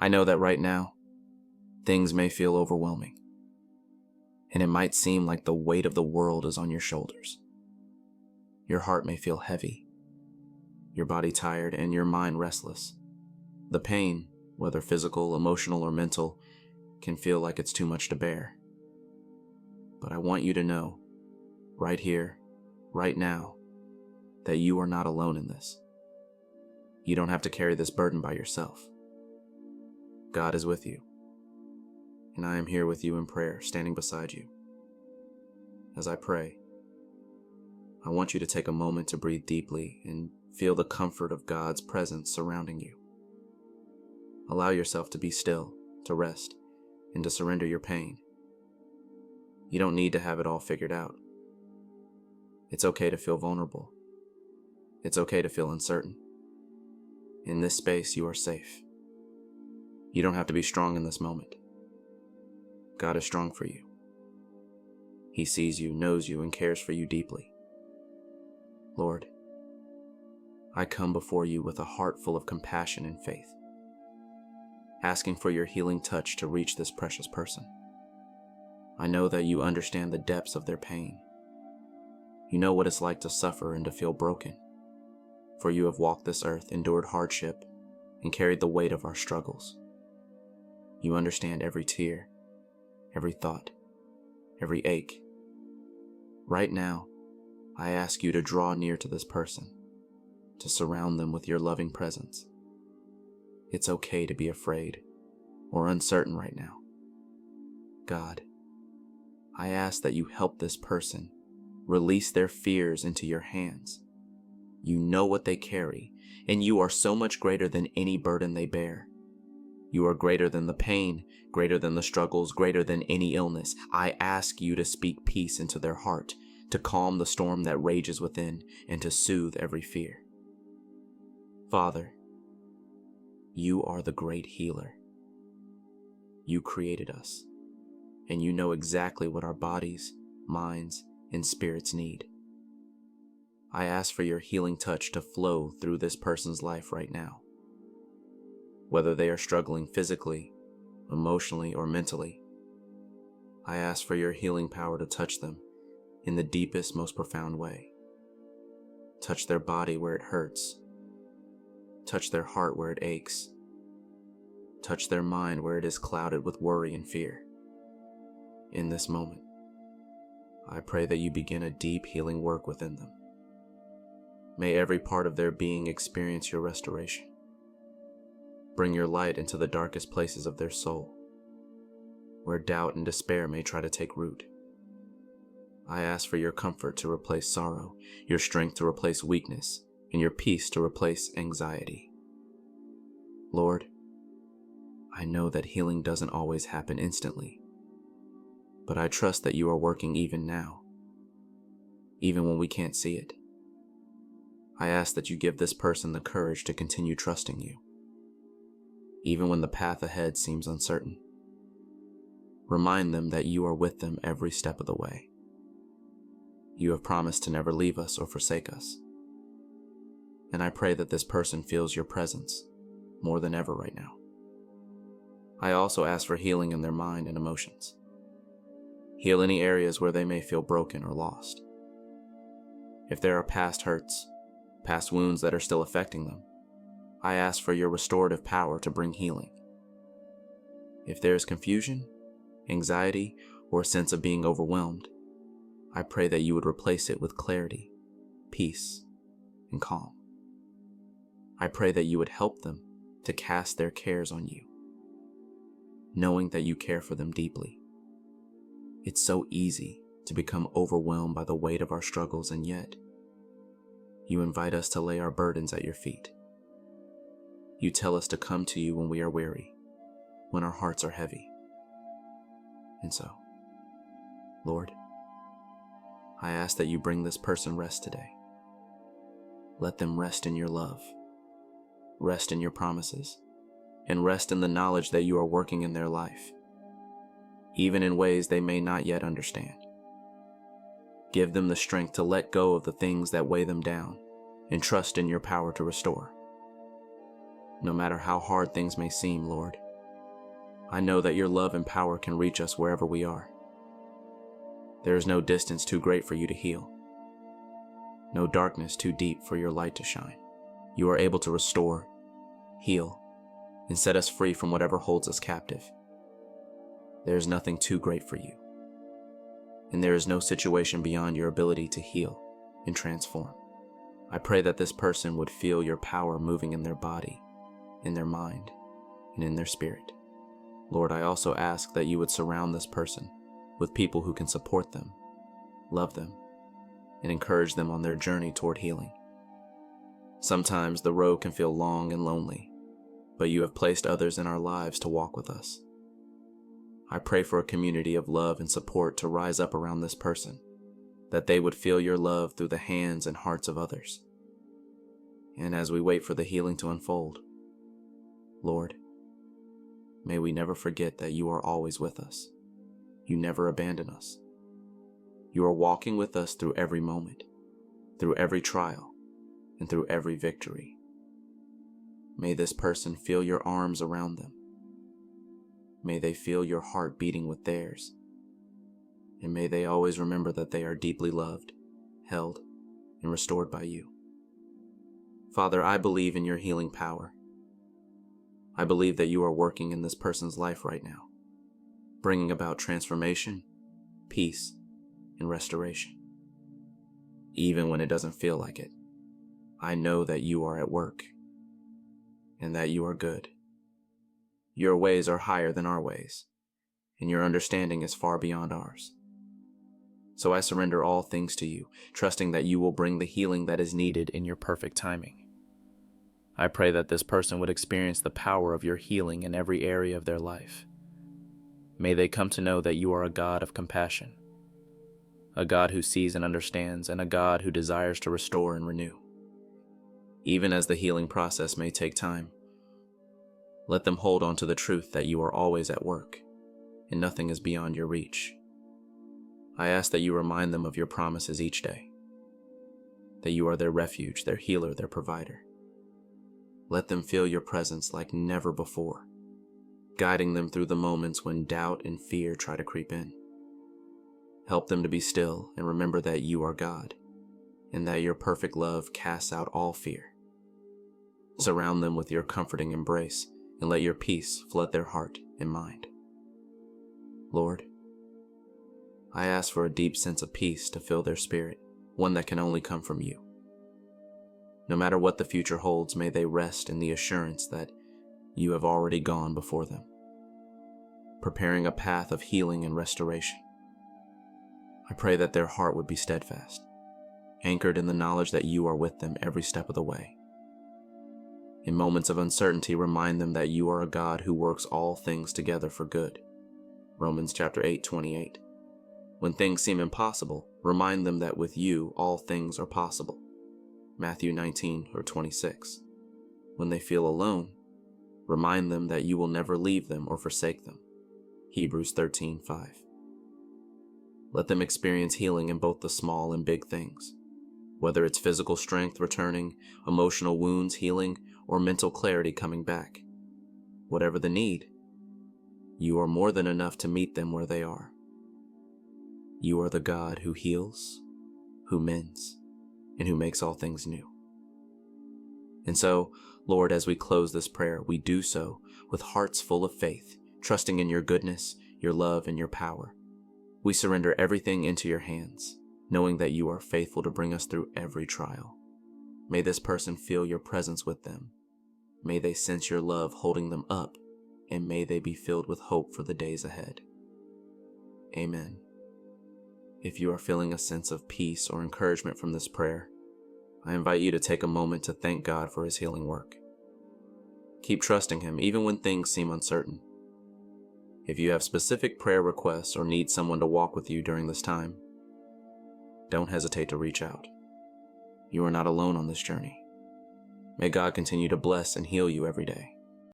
I know that right now, things may feel overwhelming, and it might seem like the weight of the world is on your shoulders. Your heart may feel heavy, your body tired, and your mind restless. The pain, whether physical, emotional, or mental, can feel like it's too much to bear. But I want you to know, right here, right now, that you are not alone in this. You don't have to carry this burden by yourself. God is with you, and I am here with you in prayer, standing beside you. As I pray, I want you to take a moment to breathe deeply and feel the comfort of God's presence surrounding you. Allow yourself to be still, to rest, and to surrender your pain. You don't need to have it all figured out. It's okay to feel vulnerable. It's okay to feel uncertain. In this space, you are safe. You don't have to be strong in this moment. God is strong for you. He sees you, knows you, and cares for you deeply. Lord, I come before you with a heart full of compassion and faith, asking for your healing touch to reach this precious person. I know that you understand the depths of their pain. You know what it's like to suffer and to feel broken, for you have walked this earth, endured hardship, and carried the weight of our struggles. You understand every tear, every thought, every ache. Right now, I ask you to draw near to this person, to surround them with your loving presence. It's okay to be afraid or uncertain right now. God, I ask that you help this person release their fears into your hands. You know what they carry, and you are so much greater than any burden they bear. You are greater than the pain, greater than the struggles, greater than any illness. I ask you to speak peace into their heart, to calm the storm that rages within, and to soothe every fear. Father, you are the great healer. You created us, and you know exactly what our bodies, minds, and spirits need. I ask for your healing touch to flow through this person's life right now. Whether they are struggling physically, emotionally, or mentally, I ask for your healing power to touch them in the deepest, most profound way. Touch their body where it hurts. Touch their heart where it aches. Touch their mind where it is clouded with worry and fear. In this moment, I pray that you begin a deep healing work within them. May every part of their being experience your restoration. Bring your light into the darkest places of their soul, where doubt and despair may try to take root. I ask for your comfort to replace sorrow, your strength to replace weakness, and your peace to replace anxiety. Lord, I know that healing doesn't always happen instantly, but I trust that you are working even now, even when we can't see it. I ask that you give this person the courage to continue trusting you, even when the path ahead seems uncertain. Remind them that you are with them every step of the way. You have promised to never leave us or forsake us. And I pray that this person feels your presence more than ever right now. I also ask for healing in their mind and emotions. Heal any areas where they may feel broken or lost. If there are past hurts, past wounds that are still affecting them, I ask for your restorative power to bring healing. If there is confusion, anxiety, or a sense of being overwhelmed, I pray that you would replace it with clarity, peace, and calm. I pray that you would help them to cast their cares on you, knowing that you care for them deeply. It's so easy to become overwhelmed by the weight of our struggles, and yet, you invite us to lay our burdens at your feet. You tell us to come to you when we are weary, when our hearts are heavy. And so, Lord, I ask that you bring this person rest today. Let them rest in your love, rest in your promises, and rest in the knowledge that you are working in their life, even in ways they may not yet understand. Give them the strength to let go of the things that weigh them down and trust in your power to restore. No matter how hard things may seem, Lord, I know that your love and power can reach us wherever we are. There is no distance too great for you to heal, no darkness too deep for your light to shine. You are able to restore, heal, and set us free from whatever holds us captive. There is nothing too great for you, and there is no situation beyond your ability to heal and transform. I pray that this person would feel your power moving in their body, in their mind, and in their spirit. Lord, I also ask that you would surround this person with people who can support them, love them, and encourage them on their journey toward healing. Sometimes the road can feel long and lonely, but you have placed others in our lives to walk with us. I pray for a community of love and support to rise up around this person, that they would feel your love through the hands and hearts of others. And as we wait for the healing to unfold, Lord, may we never forget that you are always with us. You never abandon us. You are walking with us through every moment, through every trial, and through every victory. May this person feel your arms around them. May they feel your heart beating with theirs. And may they always remember that they are deeply loved, held, and restored by you. Father, I believe in your healing power. I believe that you are working in this person's life right now, bringing about transformation, peace, and restoration. Even when it doesn't feel like it, I know that you are at work and that you are good. Your ways are higher than our ways, and your understanding is far beyond ours. So I surrender all things to you, trusting that you will bring the healing that is needed in your perfect timing. I pray that this person would experience the power of your healing in every area of their life. May they come to know that you are a God of compassion, a God who sees and understands, and a God who desires to restore and renew. Even as the healing process may take time, let them hold on to the truth that you are always at work, and nothing is beyond your reach. I ask that you remind them of your promises each day, that you are their refuge, their healer, their provider. Let them feel your presence like never before, guiding them through the moments when doubt and fear try to creep in. Help them to be still and remember that you are God, and that your perfect love casts out all fear. Surround them with your comforting embrace, and let your peace flood their heart and mind. Lord, I ask for a deep sense of peace to fill their spirit, one that can only come from you. No matter what the future holds, may they rest in the assurance that you have already gone before them, preparing a path of healing and restoration. I pray that their heart would be steadfast, anchored in the knowledge that you are with them every step of the way. In moments of uncertainty, remind them that you are a God who works all things together for good. Romans chapter 8:28. When things seem impossible, remind them that with you all things are possible. Matthew 19:26. When they feel alone, remind them that you will never leave them or forsake them. Hebrews 13:5. Let them experience healing in both the small and big things, whether it's physical strength returning, emotional wounds healing, or mental clarity coming back. Whatever the need, you are more than enough to meet them where they are. You are the God who heals, who mends, and who makes all things new. And so, Lord, as we close this prayer, we do so with hearts full of faith, trusting in your goodness, your love, and your power. We surrender everything into your hands, knowing that you are faithful to bring us through every trial. May this person feel your presence with them. May they sense your love holding them up, and may they be filled with hope for the days ahead. Amen. If you are feeling a sense of peace or encouragement from this prayer, I invite you to take a moment to thank God for his healing work. Keep trusting him even when things seem uncertain. If you have specific prayer requests or need someone to walk with you during this time, don't hesitate to reach out. You are not alone on this journey. May God continue to bless and heal you every day.